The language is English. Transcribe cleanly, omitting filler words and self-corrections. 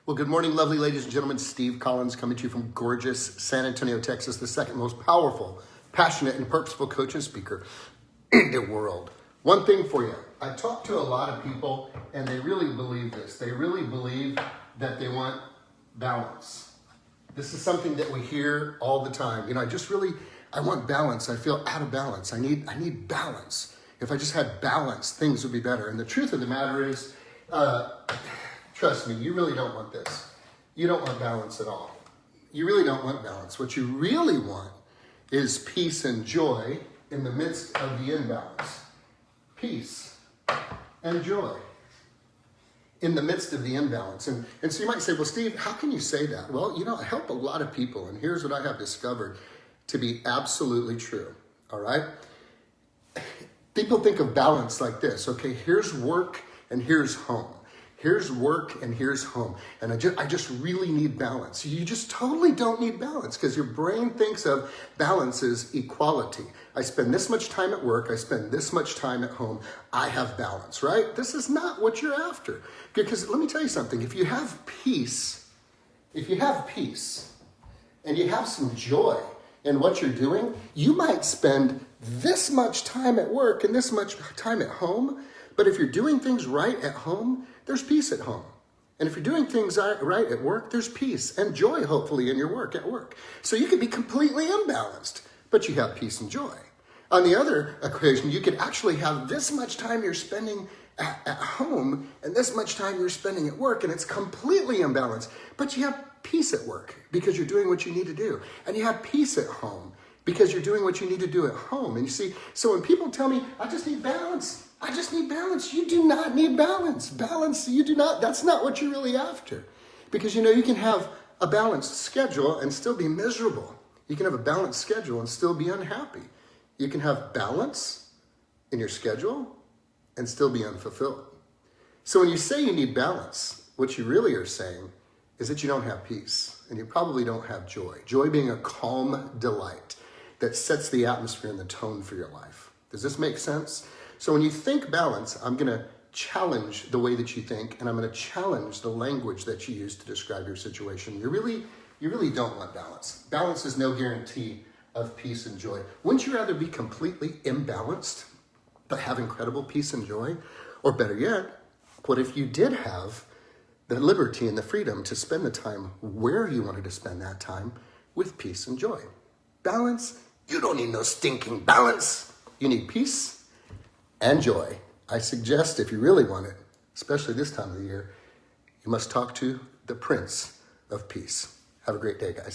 Well, good morning, lovely ladies and gentlemen. Steve Collins coming to you from gorgeous San Antonio, Texas, the second most powerful, passionate, and purposeful coach and speaker in the world. One thing for you. I talk to a lot of people, and they really believe this. They really believe that they want balance. This is something that we hear all the time. I want balance. I feel out of balance. I need balance. If I just had balance, things would be better. And the truth of the matter is, trust me, you really don't want this. You don't want balance at all. You really don't want balance. What you really want is peace and joy in the midst of the imbalance. Peace and joy in the midst of the imbalance. And so you might say, well, Steve, how can you say that? Well, I help a lot of people, and here's what I have discovered to be absolutely true, all right? People think of balance like this. Okay, here's work and here's home. Here's work and here's home. And I just really need balance. You just totally don't need balance because your brain thinks of balance as equality. I spend this much time at work. I spend this much time at home. I have balance, right? This is not what you're after. Because let me tell you something. If you have peace and you have some joy in what you're doing, you might spend this much time at work and this much time at home. But if you're doing things right at home, there's peace at home. And if you're doing things right at work, there's peace and joy, hopefully, in your work at work. So you could be completely imbalanced, but you have peace and joy. On the other equation, you could actually have this much time you're spending at home and this much time you're spending at work, and it's completely imbalanced. But you have peace at work because you're doing what you need to do. And you have peace at home because you're doing what you need to do at home. And you see, so when people tell me, I just need balance, you do not need balance. That's not what you're really after. Because you can have a balanced schedule and still be miserable. You can have a balanced schedule and still be unhappy. You can have balance in your schedule and still be unfulfilled. So when you say you need balance, what you really are saying is that you don't have peace and you probably don't have joy. Joy being a calm delight that sets the atmosphere and the tone for your life. Does this make sense? So when you think balance, I'm going to challenge the way that you think, and I'm going to challenge the language that you use to describe your situation. You really don't want balance. Balance is no guarantee of peace and joy. Wouldn't you rather be completely imbalanced but have incredible peace and joy? Or better yet, what if you did have the liberty and the freedom to spend the time where you wanted to spend that time with peace and joy? Balance? You don't need no stinking balance. You need peace and joy. I suggest if you really want it, especially this time of the year, you must talk to the Prince of Peace. Have a great day, guys.